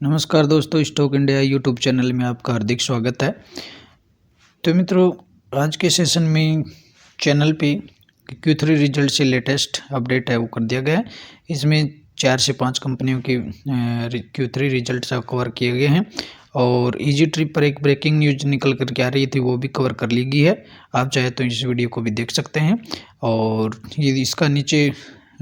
नमस्कार दोस्तों, stock India YouTube channel में आपका हार्दिक स्वागत है। तो मित्रों, आज के सेशन में चैनल पे Q3 रिजल्ट से लेटेस्ट अपडेट है वो कर दिया गया है। इसमें 4 से 5 कंपनियों के Q3 रिजल्ट कवर किए गए हैं और इजी ट्रिप पर एक ब्रेकिंग न्यूज निकल कर के आ रही थी, वो भी कवर कर ली गई है। आप चाहे तो इस वीडियो को भी देख सकते हैं और ये इसका नीचे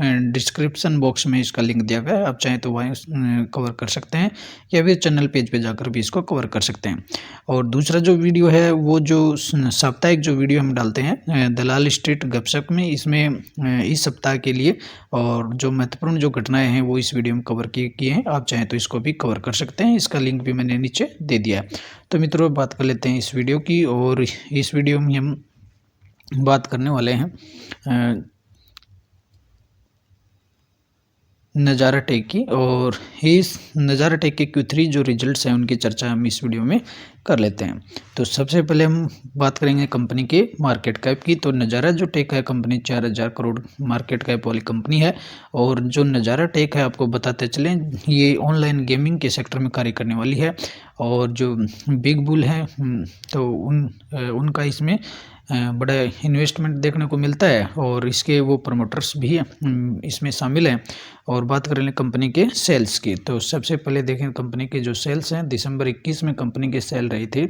डिस्क्रिप्शन बॉक्स में इसका लिंक दिया गया है। आप चाहें तो वहीं कवर कर सकते हैं या फिर चैनल पेज पे जाकर भी इसको कवर कर सकते हैं। और दूसरा जो वीडियो है वो जो साप्ताहिक जो वीडियो हम डालते हैं दलाल स्ट्रीट गपशप में, इसमें इस सप्ताह के लिए और जो महत्वपूर्ण जो घटनाएं हैं वो इस वीडियो में कवर किए हैं। आप चाहें तो इसको भी कवर कर सकते हैं, इसका लिंक भी मैंने नीचे दे दिया है। तो मित्रों, बात कर लेते हैं इस वीडियो की। और इस वीडियो में हम बात करने वाले हैं नज़ारा टेक की, और इस नज़ारा टेक के Q3 जो रिजल्ट्स हैं उनकी चर्चा हम इस वीडियो में कर लेते हैं। तो सबसे पहले हम बात करेंगे कंपनी के मार्केट कैप की। तो नज़ारा जो टेक है कंपनी 4000 करोड़ मार्केट कैप वाली कंपनी है। और जो नज़ारा टेक है, आपको बताते चलें, ये ऑनलाइन गेमिंग के सेक्टर में कार्य करने वाली है। और जो बिग बुल है तो उनका इसमें बड़ा इन्वेस्टमेंट देखने को मिलता है और इसके वो प्रमोटर्स भी इसमें शामिल हैं। और बात करें कंपनी के सेल्स की, तो सबसे पहले देखें कंपनी के जो सेल्स हैं, दिसंबर 21 में कंपनी के सेल रहे थे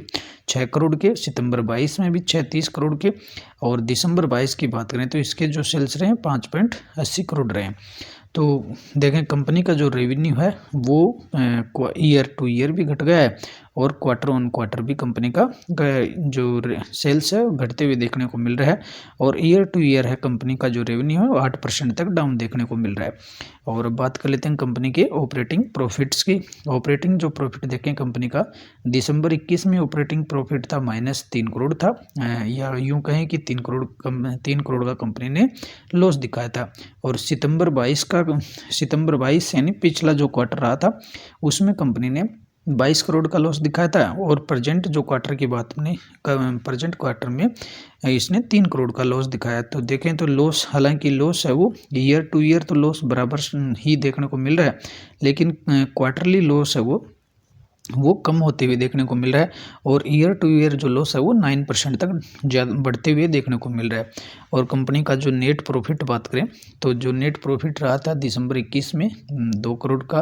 6 करोड़ के, सितंबर 22 में भी 36 करोड़ के, और दिसंबर 22 की बात करें तो इसके जो सेल्स रहे 5.80 करोड़ रहे। तो देखें कंपनी का जो रेवेन्यू है वो ईयर टू ईयर भी घट गया है और क्वार्टर ऑन क्वार्टर भी कंपनी का जो सेल्स है घटते हुए देखने को मिल रहा है। और ईयर टू ईयर है कंपनी का जो रेवेन्यू है वो 8% तक डाउन देखने को मिल रहा है। और बात कर लेते हैं कंपनी के ऑपरेटिंग प्रॉफिट्स की। ऑपरेटिंग जो प्रॉफिट देखें कंपनी का, दिसंबर 21 में ऑपरेटिंग प्रॉफिट था -3 करोड़ था, या यूँ कहें कि 3 करोड़ का कंपनी ने लॉस दिखाया था। और सितंबर 22 यानी पिछला जो क्वार्टर रहा था उसमें कंपनी ने 22 करोड़ का लॉस दिखाया था। और प्रेजेंट जो क्वार्टर की बात में, प्रेजेंट क्वार्टर में इसने 3 करोड़ का लॉस दिखाया। तो देखें तो लॉस, हालांकि लॉस है वो ईयर टू ईयर तो लॉस बराबर ही देखने को मिल रहा है, लेकिन क्वार्टरली लॉस है वो कम होते हुए देखने को मिल रहा है। और ईयर टू ईयर जो लॉस है वो 9% तक ज़्यादा बढ़ते हुए देखने को मिल रहा है। और कंपनी का जो नेट प्रॉफिट बात करें तो जो नेट प्रॉफिट रहा था दिसंबर 21 में 2 करोड़ का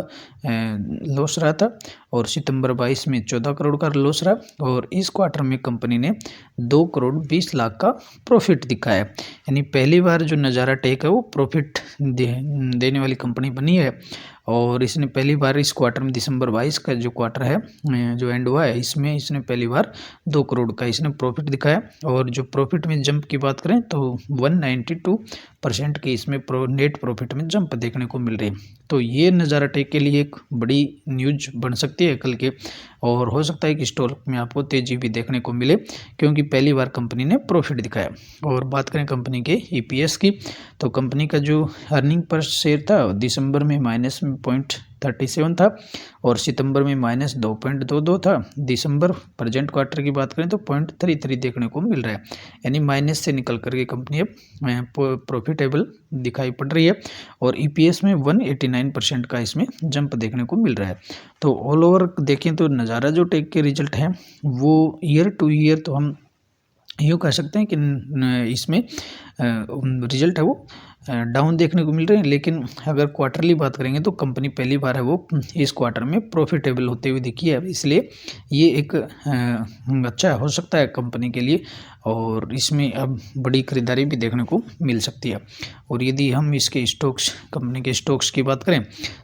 लॉस रहा था, और सितंबर 22 में 14 करोड़ का लॉस रहा। और इस क्वार्टर में कंपनी ने 2 करोड़ 20 लाख का प्रॉफिट दिखाया। यानी पहली बार जो नज़ारा टेक है वो प्रॉफिट देने वाली कंपनी बनी है। और इसने पहली बार इस क्वार्टर में, दिसंबर 22 का जो क्वार्टर है जो एंड हुआ है, इसमें इसने पहली बार 2 करोड़ का इसने प्रॉफिट दिखाया। और जो प्रॉफिट में जंप की बात करें तो 192% की इसमें नेट प्रॉफिट में जंप देखने को मिल रही है। तो ये नज़ारा टेक के लिए एक बड़ी न्यूज बन सकती है कल के, और हो सकता है कि स्टॉक में आपको तेजी भी देखने को मिले क्योंकि पहली बार कंपनी ने प्रॉफिट दिखाया। और बात करें कंपनी के EPS की, तो कंपनी का जो अर्निंग पर शेयर था दिसंबर में -0.37 था और सितंबर में -2.22 था। दिसंबर प्रेजेंट क्वार्टर की बात करें तो 0.33 देखने को मिल रहा है, यानी माइनस से निकल करके कंपनी अब प्रॉफिटेबल दिखाई पड़ रही है। और EPS में 189% का इसमें जंप देखने को मिल रहा है। तो ऑल ओवर देखें तो नज़ारा जो टेक के रिजल्ट हैं वो ईयर टू ईयर तो हम यूँ कह सकते हैं कि इसमें रिजल्ट है वो डाउन देखने को मिल रहे हैं। लेकिन अगर क्वार्टरली बात करेंगे तो कंपनी पहली बार है वो इस क्वार्टर में प्रॉफिटेबल होते हुए दिखी है, इसलिए ये एक अच्छा हो सकता है कंपनी के लिए, और इसमें अब बड़ी खरीदारी भी देखने को मिल सकती है। और यदि हम इसके स्टॉक्स, कंपनी के स्टॉक्स की बात करें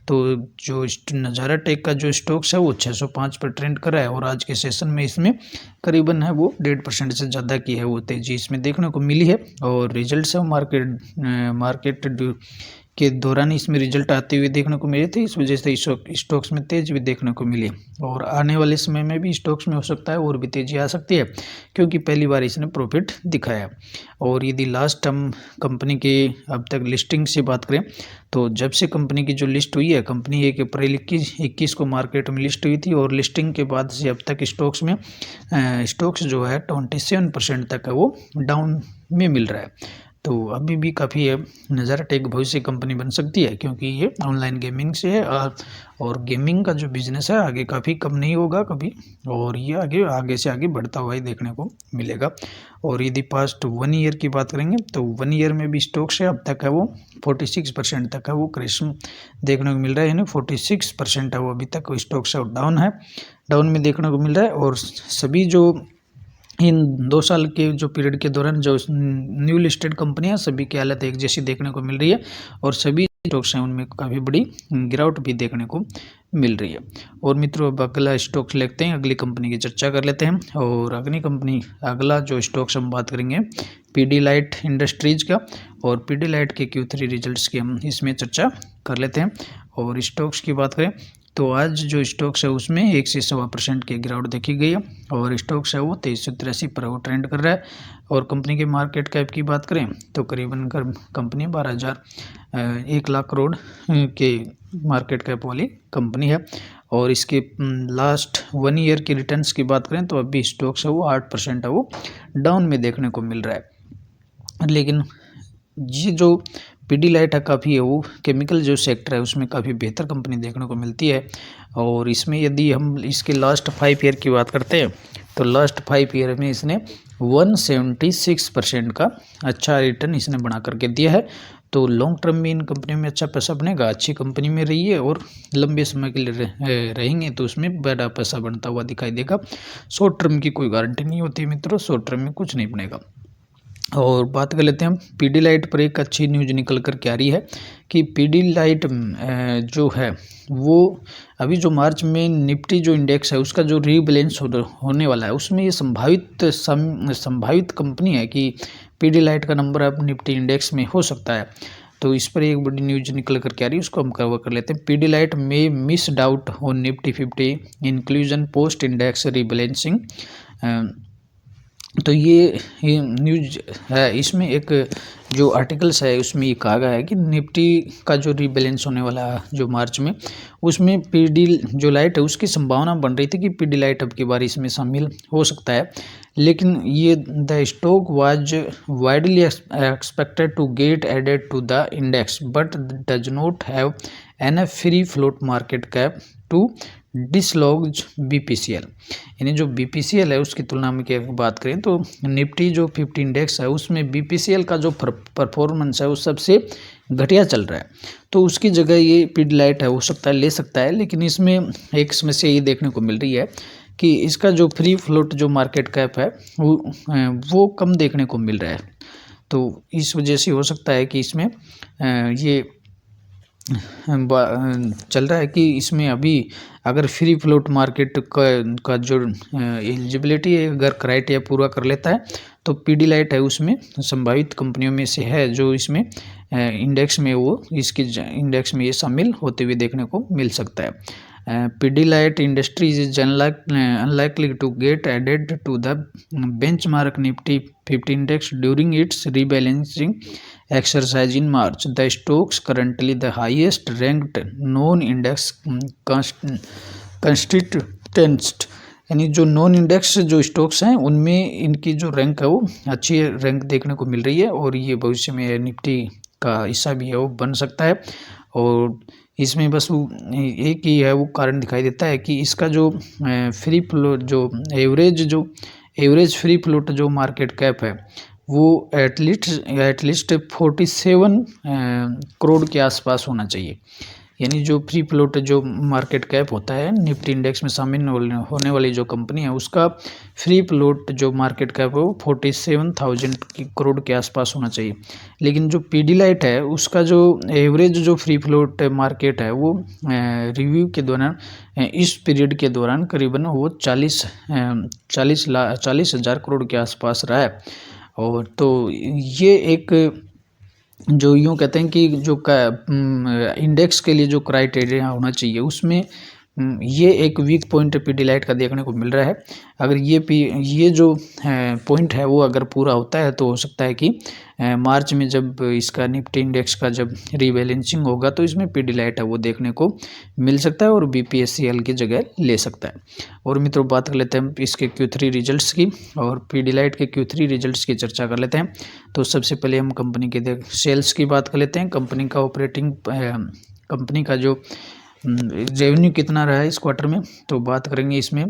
तो जो नज़ारा टेक का जो स्टॉक्स है वो 605 पर ट्रेंड कर रहा है। और आज के सेशन में इसमें करीबन है वो 1.5% से ज़्यादा की है वो तेजी इसमें देखने को मिली है। और रिजल्ट है मार्केट के दौरान इसमें रिजल्ट आते हुए देखने को मिले थे, इस वजह से स्टॉक्स में तेज़ी भी देखने को मिली। और आने वाले समय में भी स्टॉक्स में हो सकता है और भी तेज़ी आ सकती है क्योंकि पहली बार इसने प्रॉफिट दिखाया। और यदि लास्ट हम कंपनी के अब तक लिस्टिंग से बात करें तो जब से कंपनी की जो लिस्ट हुई है, कंपनी 1 अप्रैल 21 को मार्केट में लिस्ट हुई थी, और लिस्टिंग के बाद से अब तक स्टॉक्स जो है 27% तक है वो डाउन में मिल रहा है। तो अभी भी काफ़ी है नज़ारा टेक भविष्य कंपनी बन सकती है, क्योंकि ये ऑनलाइन गेमिंग से है और गेमिंग का जो बिज़नेस है आगे काफ़ी कम नहीं होगा कभी, और ये आगे से आगे बढ़ता हुआ ही देखने को मिलेगा। और यदि पास्ट 1 ईयर की बात करेंगे तो 1 ईयर में भी स्टॉक्स है अब तक है वो 46% तक है वो क्रेश देखने को मिल रहा है, यानी 46% है वो अभी तक स्टॉक्स है डाउन में देखने को मिल रहा है। और सभी जो इन 2 साल के जो पीरियड के दौरान जो न्यू लिस्टेड कंपनियां सभी की हालत एक जैसी देखने को मिल रही है, और सभी स्टॉक्स हैं उनमें काफ़ी बड़ी गिरावट भी देखने को मिल रही है। और मित्रों अब अगला स्टॉक्स लेते हैं, अगली कंपनी की चर्चा कर लेते हैं। और अगला जो स्टॉक्स हम बात करेंगे पीडीलाइट इंडस्ट्रीज का, और पीडीलाइट के Q3 रिजल्ट्स की हम इसमें चर्चा कर लेते हैं। और स्टॉक्स की बात करें तो आज जो स्टॉक्स है उसमें 1 से 1.25% की गिरावट देखी गई है, और स्टॉक्स है वो 2383 पर वो ट्रेंड कर रहा है। और कंपनी के मार्केट कैप की बात करें तो करीबन कंपनी 1 लाख करोड़ के मार्केट कैप वाली कंपनी है। और इसके लास्ट 1 ईयर की रिटर्न्स की बात करें तो अभी स्टॉक्स है वो 8% है वो डाउन में देखने को मिल रहा है। लेकिन ये जो पीडीलाइट है काफ़ी है वो केमिकल जो सेक्टर है उसमें काफ़ी बेहतर कंपनी देखने को मिलती है। और इसमें यदि हम इसके लास्ट 5 ईयर की बात करते हैं तो लास्ट 5 ईयर में इसने 176% का अच्छा रिटर्न इसने बना करके दिया है। तो लॉन्ग टर्म में इन कंपनियों में अच्छा पैसा बनेगा, अच्छी कंपनी में रही है और लंबे समय के लिए रहेंगे तो उसमें बड़ा पैसा बनता हुआ दिखाई देगा। शॉर्ट टर्म की कोई गारंटी नहीं होती मित्रों, शॉर्ट टर्म में कुछ नहीं बनेगा। और बात कर लेते हैं हम पीडीलाइट पर। एक अच्छी न्यूज निकल कर के आ रही है कि पीडीलाइट जो है वो अभी जो मार्च में निफ्टी जो इंडेक्स है उसका जो रीबैलेंस होने वाला है उसमें ये संभावित कंपनी है कि पीडीलाइट का नंबर अब निफ्टी इंडेक्स में हो सकता है। तो इस पर एक बड़ी न्यूज निकल कर के आ रही है, उसको हम कवर कर लेते हैं। पीडीलाइट में missed out on Nifty 50 inclusion post index rebalancing. तो ये न्यूज है, इसमें एक जो आर्टिकल्स है उसमें ये कहा गया है कि निफ्टी का जो रीबैलेंस होने वाला है जो मार्च में उसमें पीडीलाइट है उसकी संभावना बन रही थी कि पीडीलाइट अब की बार इसमें शामिल हो सकता है। लेकिन ये the stock was widely expected to get added to the index but does not have an free float market cap to disclose BPCL. यानी जो बीपीसीएल है उसकी तुलना में क्या बात करें तो निफ्टी जो 50 इंडेक्स है उसमें बीपीसीएल का जो परफॉर्मेंस है वो सबसे घटिया चल रहा है। तो उसकी जगह ये पीडीलाइट है हो सकता है ले सकता है, लेकिन इसमें एक समस्या ये देखने को मिल रही है कि इसका जो फ्री फ्लोट जो मार्केट कैप है वो कम देखने को मिल रहा है। तो इस वजह से हो सकता है कि इसमें ये चल रहा है कि इसमें अभी अगर फ्री फ्लोट मार्केट का जो एलिजिबिलिटी है अगर क्राइटेरिया पूरा कर लेता है तो पीडीलाइट है उसमें संभावित कंपनियों में से है जो इसमें इंडेक्स में वो इसके इंडेक्स में ये शामिल होते हुए देखने को मिल सकता है। Pidilite industries is unlikely to get added to the benchmark Nifty 50 index during its rebalancing exercise in March. The stocks currently the highest ranked non-index constituents, यानी जो नॉन इंडेक्स जो स्टॉक्स हैं उनमें इनकी जो रैंक है वो अच्छी रैंक देखने को मिल रही है, और ये भविष्य में निफ्टी का हिस्सा भी है वो बन सकता है। और इसमें बस एक ही है वो कारण दिखाई देता है कि इसका जो फ्री फ्लोट जो एवरेज फ्री फ्लोट जो मार्केट कैप है वो एटलीस्ट 47 करोड़ के आसपास होना चाहिए। यानी जो फ्री फ्लोट जो मार्केट कैप होता है निफ्टी इंडेक्स में शामिल होने वाली जो कंपनी है उसका फ्री फ्लोट जो मार्केट कैप है वो 47,000 करोड़ के आसपास होना चाहिए। लेकिन जो पीडीलाइट है उसका जो एवरेज जो फ्री फ्लोट मार्केट है वो रिव्यू के दौरान इस पीरियड के दौरान करीबन वो 40,000 करोड़ के आसपास रहा है। और तो ये एक जो यूँ कहते हैं कि जो इंडेक्स के लिए जो क्राइटेरिया होना चाहिए उसमें ये एक वीक पॉइंट पीडीलाइट का देखने को मिल रहा है। अगर ये जो पॉइंट है वो अगर पूरा होता है तो हो सकता है कि मार्च में जब इसका निफ्टी इंडेक्स का जब रीबैलेंसिंग होगा तो इसमें पीडीलाइट है वो देखने को मिल सकता है और बीपीएससीएल की जगह ले सकता है। और मित्रों बात कर लेते हैं इसके Q3 रिजल्ट्स की और पीडीलाइट के Q3 रिजल्ट्स की चर्चा कर लेते हैं। तो सबसे पहले हम कंपनी के सेल्स की बात कर लेते हैं। कंपनी का जो रेवेन्यू कितना रहा है इस क्वार्टर में, तो बात करेंगे इसमें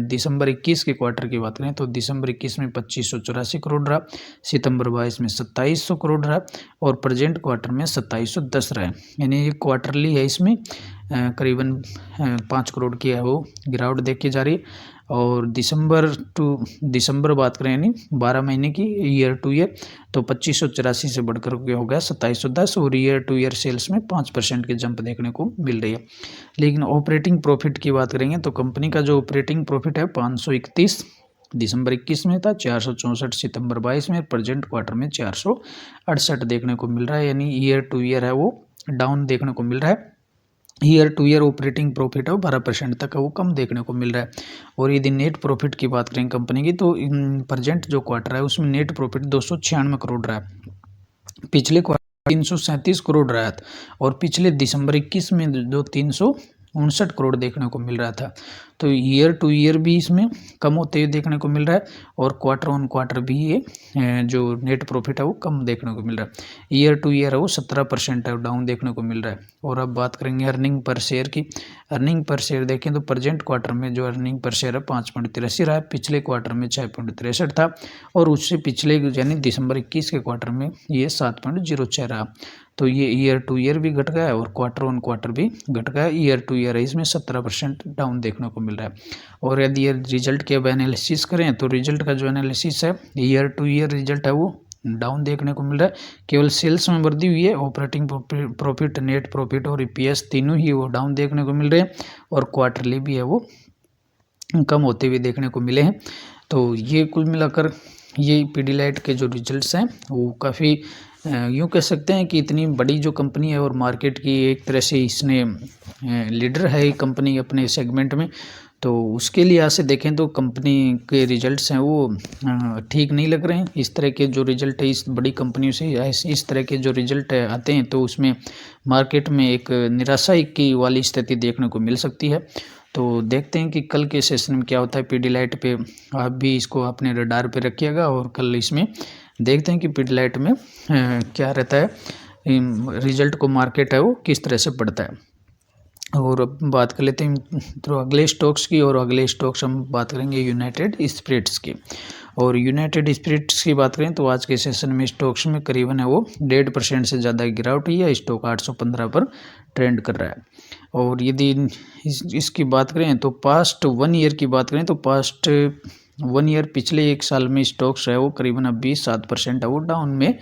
दिसंबर 21 के क्वार्टर की बात करें तो दिसंबर 21 में 2584 करोड़ रहा, सितंबर 22 में 2700 करोड़ रहा और प्रेजेंट क्वार्टर में 2710 रहा है। यानी ये क्वार्टरली है, इसमें करीबन 5 करोड़ की है वो गिरावट देखी जा रही है। और दिसंबर बात करें यानी 12 महीने की ईयर टू ईयर तो 2584 से बढ़कर हो गया 2710 और ईयर टू ईयर सेल्स में 5% की जंप देखने को मिल रही है। लेकिन ऑपरेटिंग प्रॉफिट की बात करेंगे तो कंपनी का जो ऑपरेटिंग प्रॉफिट है 531 दिसंबर 21 में था, 464 सितंबर 22 में, प्रेजेंट क्वार्टर में 468 देखने को मिल रहा है। यानी ईयर टू ईयर है वो डाउन देखने को मिल रहा है। Year two year operating profit है वो 12% तक वो कम देखने को मिल रहा है। और यदि नेट प्रॉफिट की बात करें कंपनी की तो प्रेजेंट जो क्वार्टर है उसमें नेट प्रॉफिट 296 करोड़ रहा है। पिछले क्वार्टर 337 करोड़ रहा था और पिछले दिसंबर 21 में जो 359 करोड़ देखने को मिल रहा था। तो ईयर टू ईयर भी इसमें कम होते हुए देखने को मिल रहा है और क्वार्टर ऑन क्वार्टर भी ये जो नेट प्रॉफिट है वो कम देखने को मिल रहा है। ईयर टू ईयर है वो 17% है डाउन देखने को मिल रहा है। और अब बात करेंगे अर्निंग पर शेयर की। अर्निंग पर शेयर देखें तो प्रेजेंट क्वार्टर में जो अर्निंग पर शेयर है 5.83 रहा है, पिछले क्वार्टर में 6.63 था और उससे पिछले यानी दिसंबर 21 के क्वार्टर में ये 7.06 रहा। तो ये ईयर टू ईयर भी घट गया है और क्वार्टर ऑन क्वार्टर भी घट गया। ईयर टू ईयर है इसमें 17% डाउन देखने को मिल रहा है। और यदि रिजल्ट के अब एनालिसिस करें तो रिजल्ट का जो एनालिसिस है ईयर टू ईयर रिजल्ट है वो डाउन देखने को मिल रहा है। केवल सेल्स में वृद्धि हुई है, ऑपरेटिंग प्रॉफिट, नेट प्रॉफिट और ईपीएस तीनों ही वो डाउन देखने को मिल रहे हैं और क्वार्टरली भी है वो कम होते हुए देखने को मिले हैं। तो ये कुल मिलाकर ये पीडीलाइट के जो रिजल्ट्स हैं वो काफ़ी यूँ कह सकते हैं कि इतनी बड़ी जो कंपनी है और मार्केट की एक तरह से इसने लीडर है ये कंपनी अपने सेगमेंट में, तो उसके लिहाज से देखें तो कंपनी के रिजल्ट्स हैं वो ठीक नहीं लग रहे हैं। इस तरह के जो रिजल्ट है इस बड़ी कंपनियों से इस तरह के जो रिजल्ट आते हैं तो उसमें मार्केट में एक निराशा की वाली स्थिति देखने को मिल सकती है। तो देखते हैं कि कल के सेशन में क्या होता है। पीडीलाइट पे आप भी इसको अपने रडार पे रखिएगा और कल इसमें देखते हैं कि पीडीलाइट में क्या रहता है, रिजल्ट को मार्केट है वो किस तरह से पढ़ता है। और अब बात कर लेते हैं तो अगले स्टॉक्स की, और अगले स्टॉक्स हम बात करेंगे यूनाइटेड स्पिरिट्स की। और यूनाइटेड स्पिरिट्स की बात करें तो आज के सेशन में स्टॉक्स में करीबन है वो 1.5% से ज़्यादा गिरावट हुई है। स्टॉक 815 पर ट्रेंड कर रहा है। और यदि इसकी बात करें तो पास्ट 1 ईयर की बात करें तो पास्ट 1 ईयर पिछले एक साल में स्टॉक्स है वो करीबन अब 7% है वो डाउन में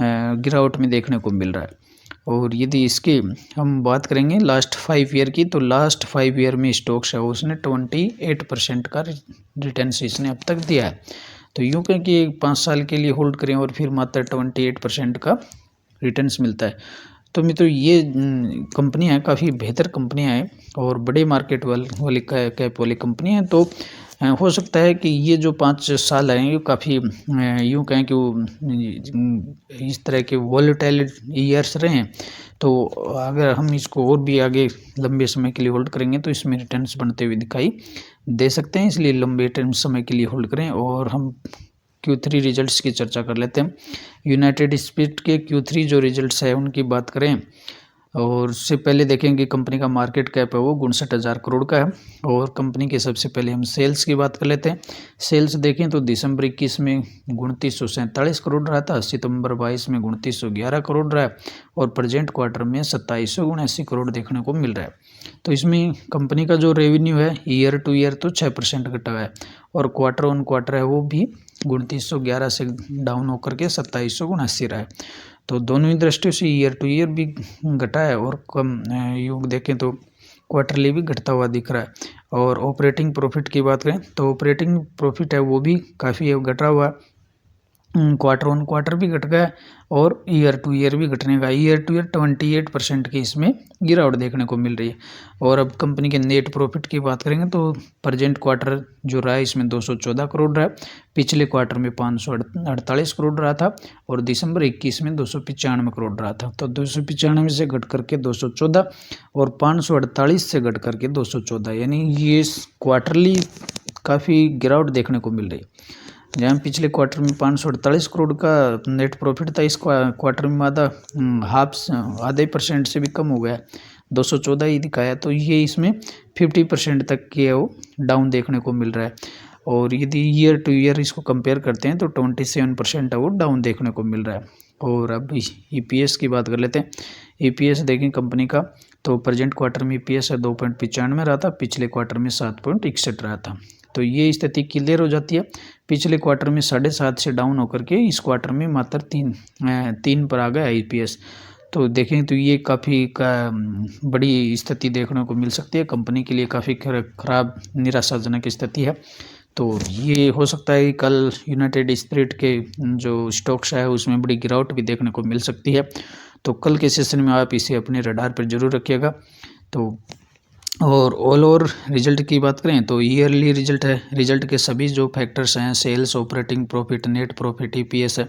गिरावट में देखने को मिल रहा है। और यदि इसकी हम बात करेंगे लास्ट 5 ईयर की तो लास्ट 5 ईयर में स्टॉक्स है उसने 28% का रिटर्न इसने अब तक दिया है। तो यूँ कहें कि 5 साल के लिए होल्ड करें और फिर मात्र 28% का रिटर्न्स मिलता है। तो मित्रों ये कंपनियाँ हैं काफ़ी बेहतर कंपनियाँ हैं और बड़े मार्केट वाली कैप वाली कंपनियाँ हैं। तो हो सकता है कि ये जो 5 साल हैं ये काफ़ी यूँ कहें कि वो इस तरह के वॉलेटाइल ईयर्स रहे हैं। तो अगर हम इसको और भी आगे लंबे समय के लिए होल्ड करेंगे तो इसमें रिटर्न्स बनते हुए दिखाई दे सकते हैं, इसलिए लंबे टर्म समय के लिए होल्ड करें। और हम Q3 रिजल्ट्स की चर्चा कर लेते हैं। यूनाइटेड स्पिरिट के Q3 जो रिजल्ट्स है उनकी बात करें और उससे पहले देखेंगे कंपनी का मार्केट कैप है वो 59,000 करोड़ का है। और कंपनी के सबसे पहले हम सेल्स की बात कर लेते हैं। सेल्स देखें तो दिसंबर 21 में 2947 करोड़ रहा था, सितंबर 22 में 2911 करोड़ रहा है और प्रेजेंट क्वार्टर में 2779 करोड़ देखने को मिल रहा है। तो इसमें कंपनी का जो रेवेन्यू है ईयर टू ईयर तो 6% घटा हुआ है और क्वार्टर ऑन क्वार्टर है वो भी 2911 से डाउन होकर के 2779 रहा है। तो दोनों ही दृष्टियों से ईयर टू ईयर भी घटा है और कम यूँ देखें तो क्वार्टरली भी घटता हुआ दिख रहा है। और ऑपरेटिंग प्रॉफिट की बात करें तो ऑपरेटिंग प्रॉफिट है वो भी काफ़ी घटा हुआ क्वार्टर ऑन क्वार्टर भी घट गया और ईयर टू ईयर भी घटने का, ईयर टू ईयर 28% की इसमें गिरावट देखने को मिल रही है। और अब कंपनी के नेट प्रॉफिट की बात करेंगे तो प्रेजेंट क्वार्टर जो रहा है इसमें 214 करोड़ रहा है, पिछले क्वार्टर में 548 करोड़ रहा था और दिसंबर 21 में 295 करोड़ रहा था। तो 295 से घट करके 214 और 548 से घट करके 214, यानी ये क्वार्टरली काफ़ी गिरावट देखने को मिल रही है। जहाँ पिछले क्वार्टर में 548 करोड़ का नेट प्रॉफिट था, इस क्वार्टर में आधे % से भी कम हो गया, 214 ही दिखाया। तो ये इसमें 50% तक की है वो डाउन देखने को मिल रहा है। और यदि ईयर टू ईयर इसको कंपेयर करते हैं तो 27% है वो डाउन देखने को मिल रहा है। और अब EPS की बात कर लेते हैं। EPS देखें कंपनी का, तो प्रेजेंट क्वार्टर में EPS 2.95 रहा था, पिछले क्वार्टर में 7.61 रहा था। तो ये स्थिति क्लियर हो जाती है। पिछले क्वार्टर में 7.5 से डाउन होकर के इस क्वार्टर में मात्र 3 पर आ गया EPS। तो देखें तो ये काफ़ी बड़ी स्थिति देखने को मिल सकती है, कंपनी के लिए काफ़ी खराब निराशाजनक स्थिति है। तो ये हो सकता है कि कल यूनाइटेड स्पिरिट के जो स्टॉक्स है उसमें बड़ी गिरावट भी देखने को मिल सकती है। तो कल के सेशन में आप इसे अपने रडार पर जरूर रखिएगा। तो और ऑल ओवर रिजल्ट की बात करें तो ईयरली रिजल्ट है, रिजल्ट के सभी जो फैक्टर्स हैं, sales, operating profit, net profit, EPS है,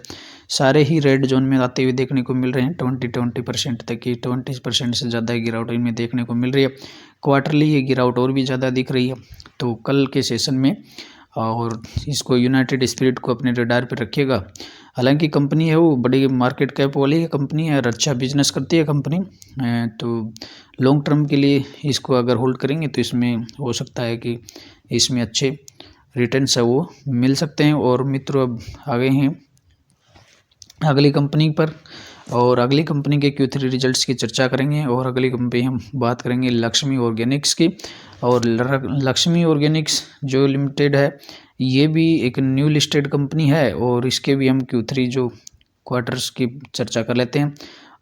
सारे ही रेड जोन में आते हुए देखने को मिल रहे हैं। 20% तक की 20% से ज़्यादा गिरावट इनमें देखने को मिल रही है। क्वार्टरली ये गिरावट और भी ज़्यादा दिख रही है। तो कल के सेशन में और इसको यूनाइटेड स्पिरिट को अपने रडार पर रखिएगा। हालांकि कंपनी है वो बड़ी मार्केट कैप वाली कंपनी है और अच्छा बिजनेस करती है कंपनी, तो लॉन्ग टर्म के लिए इसको अगर होल्ड करेंगे तो इसमें हो सकता है कि इसमें अच्छे रिटर्न्स है वो मिल सकते हैं। और मित्रों अब आ गए हैं अगली कंपनी पर, और अगली कंपनी के Q3 रिजल्ट्स की चर्चा करेंगे। और अगली कंपनी हम बात करेंगे लक्ष्मी ऑर्गेनिक्स की। और लक्ष्मी ऑर्गेनिक्स जो लिमिटेड है ये भी एक न्यू लिस्टेड कंपनी है और इसके भी हम Q3 जो क्वार्टर्स की चर्चा कर लेते हैं।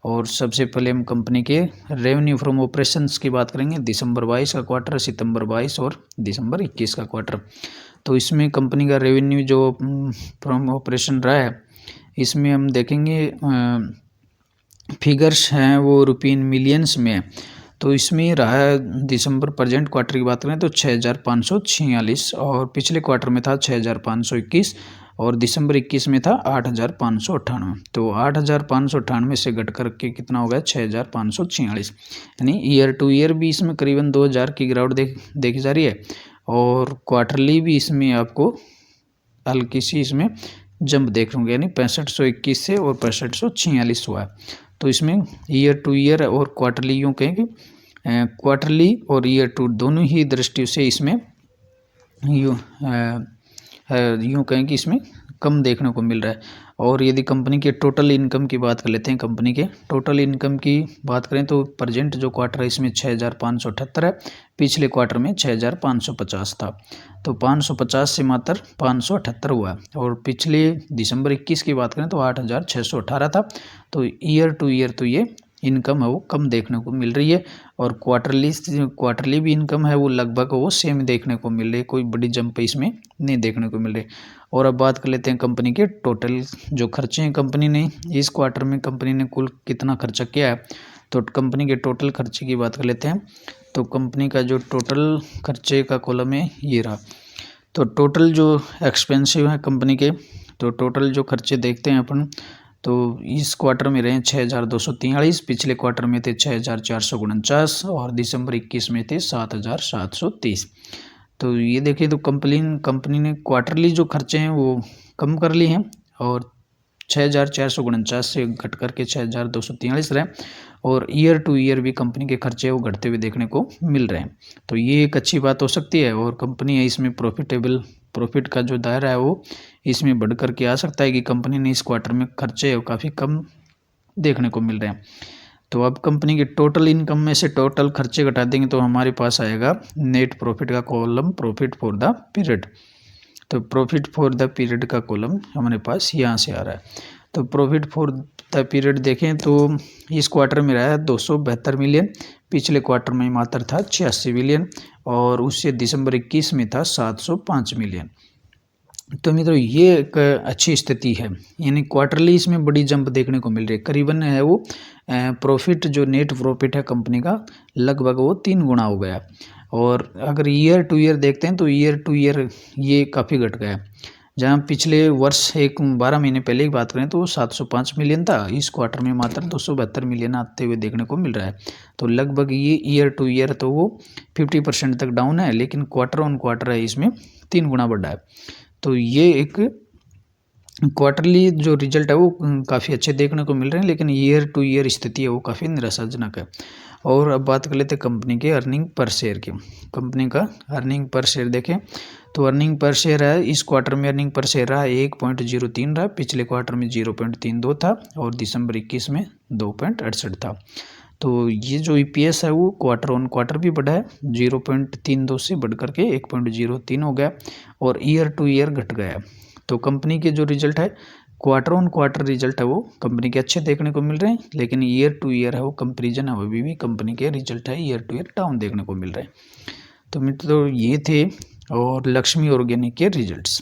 और सबसे पहले हम कंपनी के रेवेन्यू फ्रॉम ऑपरेशंस की बात करेंगे, दिसंबर 22 का क्वार्टर, सितंबर 22 और दिसंबर 21 का क्वार्टर। तो इसमें कंपनी का रेवेन्यू जो फ्रॉम ऑपरेशन रहा है इसमें हम देखेंगे फिगर्स हैं वो रुपीन मिलियंस में है। तो इसमें रहा है दिसंबर प्रेजेंट क्वार्टर की बात करें तो 6546 और पिछले क्वार्टर में था 6521 और दिसंबर 21 में था 8598। तो 8598 से घट करके कितना हो गया 6546, यानी ईयर टू ईयर भी इसमें करीबन 2000 की गिरावट देखी जा रही है। और क्वार्टरली भी इसमें आपको हल्की सी इसमें जंप देख लूँगा, यानी 6521 से और 6546 हुआ है। तो इसमें ईयर टू ईयर और क्वार्टरली यूँ कहें कि क्वार्टरली और ईयर टू दोनों ही दृष्टि से इसमें यूँ कहें कि इसमें कम देखने को मिल रहा है। और यदि कंपनी के टोटल इनकम की बात कर लेते हैं, कंपनी के टोटल इनकम की बात करें तो प्रेजेंट जो क्वार्टर है इसमें 6578 है, पिछले क्वार्टर में 6550 था। तो 550 से मात्र 578 हुआ है। और पिछले दिसंबर 21 की बात करें तो 8618 था। तो ईयर टू ईयर तो ये इनकम है वो कम देखने को मिल रही है। और क्वार्टरली भी इनकम है वो लगभग वो सेम देखने को मिल रही है, कोई बड़ी जंप इसमें नहीं देखने को मिल रही। और अब बात कर लेते हैं कंपनी के टोटल जो खर्चे हैं कंपनी ने इस क्वार्टर में कंपनी ने कुल कितना खर्चा किया है। तो कंपनी के टोटल खर्चे की बात कर लेते हैं। तो कंपनी का जो टोटल खर्चे का कॉलम है ये रहा। तो टोटल जो एक्सपेंसिव है कंपनी के, तो टोटल जो खर्चे देखते हैं अपन, तो इस क्वार्टर में रहे 6243, पिछले क्वार्टर में थे 6449 और दिसंबर 21 में थे 7730। तो ये देखिए तो कंपनी ने क्वार्टरली जो खर्चे हैं वो कम कर लिए हैं और 6449 से घट करके 6243 रहे। और ईयर टू ईयर भी कंपनी के खर्चे वो घटते हुए देखने को मिल रहे हैं। तो ये एक अच्छी बात हो सकती है। और कंपनी है इसमें प्रॉफिट का जो दायरा है वो इसमें बढ़ करके आ सकता है कि कंपनी ने इस क्वार्टर में खर्चे काफ़ी कम देखने को मिल रहे हैं। तो अब कंपनी के टोटल इनकम में से टोटल खर्चे घटा देंगे तो हमारे पास आएगा नेट प्रॉफिट का column, profit for the period. तो प्रॉफिट फॉर द पीरियड का कॉलम हमारे पास यहाँ से आ रहा है। तो प्रॉफिट फॉर द पीरियड देखें तो इस क्वार्टर में रहा है 272 मिलियन, पिछले क्वार्टर में मात्र था 86 मिलियन और उससे दिसंबर 21 में था 705 मिलियन। तो मित्रों ये एक अच्छी स्थिति है, यानी क्वार्टरली इसमें बड़ी जंप देखने को मिल रही है। करीबन है वो प्रॉफिट जो नेट प्रॉफिट है कंपनी का लगभग वो 3 गुना हो गया। और अगर ईयर टू ईयर देखते हैं तो ईयर टू ईयर ये काफ़ी घट गया। जहाँ पिछले वर्ष एक 12 महीने पहले की बात करें तो वो 705 मिलियन था, इस क्वार्टर में मात्र 272 मिलियन आते हुए देखने को मिल रहा है। तो लगभग ये ईयर टू ईयर तो वो 50% तक डाउन है, लेकिन क्वार्टर ऑन क्वार्टर है इसमें 3 गुना बढ़ा है। तो ये एक क्वार्टरली जो रिजल्ट है वो काफ़ी अच्छे देखने को मिल रहे हैं, लेकिन ईयर टू ईयर स्थिति है वो काफ़ी निराशाजनक है। और अब बात कर लेते हैं कंपनी के अर्निंग पर शेयर की। कंपनी का अर्निंग पर शेयर देखें तो अर्निंग पर शेयर है इस क्वार्टर में अर्निंग पर शेयर रहा 1.03 रहा, पिछले क्वार्टर में 0.32 था और दिसंबर 21 में 2.68 था। तो ये जो ईपीएस है वो क्वार्टर ऑन क्वार्टर भी बढ़ा है, 0.32 से बढ़ करके 1.03 हो गया और ईयर टू ईयर घट गया। तो कंपनी के जो रिजल्ट है क्वार्टर ऑन क्वार्टर रिजल्ट है वो कंपनी के अच्छे देखने को मिल रहे हैं, लेकिन ईयर टू ईयर है वो कंपेरिजन है अभी भी कंपनी के रिजल्ट है ईयर टू ईयर डाउन देखने को मिल रहे हैं। तो मित्रों ये थे और लक्ष्मी ऑर्गेनिक के रिजल्ट्स।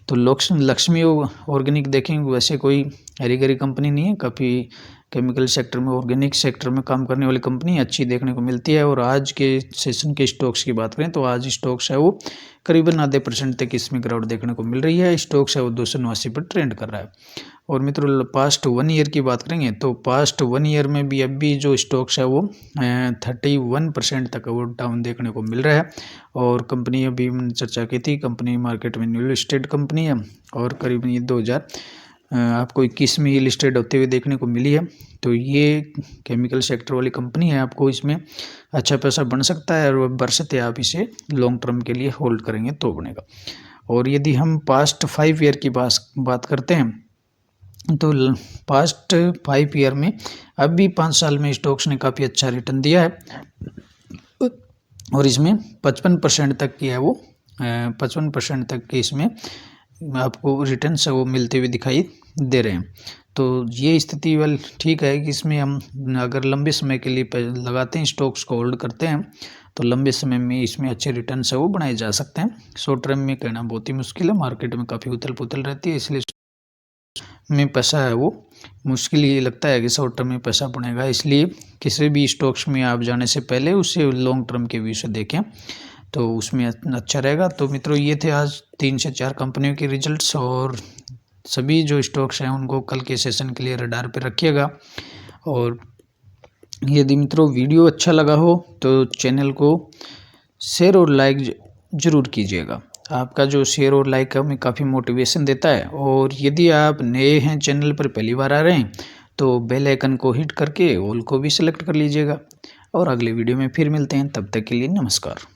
तो लक्ष्मी ऑर्गेनिक देखेंगे वैसे कोई हरी गरी कंपनी नहीं है, काफ़ी केमिकल सेक्टर में ऑर्गेनिक सेक्टर में काम करने वाली कंपनी अच्छी देखने को मिलती है। और आज के सेशन के स्टॉक्स की बात करें तो आज स्टॉक्स है वो करीबन आधे % तक इसमें गिरावट देखने को मिल रही है। स्टॉक्स है वो 289 पर ट्रेंड कर रहा है। और मित्रों पास्ट 1 ईयर की बात करेंगे तो पास्ट 1 ईयर में भी अभी जो स्टॉक्स है वो 31% तक वो डाउन देखने को मिल रहा है। और कंपनी अभी मैंने चर्चा की थी, कंपनी मार्केट में न्यू लिस्टेड कंपनी है और करीबन ये 2000 आपको 21 में ये लिस्टेड होते हुए देखने को मिली है। तो ये केमिकल सेक्टर वाली कंपनी है, आपको इसमें अच्छा पैसा बन सकता है और बरसते आप इसे लॉन्ग टर्म के लिए होल्ड करेंगे तो बनेगा। और यदि हम पास्ट 5 ईयर की बात करते हैं तो पास्ट 5 ईयर में अभी 5 साल में स्टॉक्स ने काफ़ी अच्छा रिटर्न दिया है और इसमें 55% तक की है वो 55% तक की इसमें आपको रिटर्न से वो मिलते हुए दिखाई दे रहे हैं। तो ये स्थिति वाल ठीक है कि इसमें हम अगर लंबे समय के लिए लगाते हैं स्टॉक्स को होल्ड करते हैं तो लंबे समय में इसमें अच्छे रिटर्न से वो बनाए जा सकते हैं। शॉर्ट टर्म में कहना बहुत ही मुश्किल है, मार्केट में काफ़ी उथल पुथल रहती है, इसलिए में पैसा है वो मुश्किल ये लगता है कि शॉर्ट टर्म में पैसा बनेगा। इसलिए किसी भी स्टॉक्स में आप जाने से पहले उसे लॉन्ग टर्म के व्यू से देखें तो उसमें अच्छा रहेगा। तो मित्रों ये थे आज 3 से 4 कंपनियों के रिजल्ट्स और सभी जो स्टॉक्स हैं उनको कल के सेशन के लिए रडार पे रखिएगा। और यदि मित्रों वीडियो अच्छा लगा हो तो चैनल को शेयर और लाइक ज़रूर कीजिएगा। आपका जो शेयर और लाइक हमें काफ़ी मोटिवेशन देता है। और यदि आप नए हैं चैनल पर पहली बार आ रहे हैं तो बेल आइकन को हिट करके ऑल को भी सिलेक्ट कर लीजिएगा। और अगले वीडियो में फिर मिलते हैं, तब तक के लिए नमस्कार।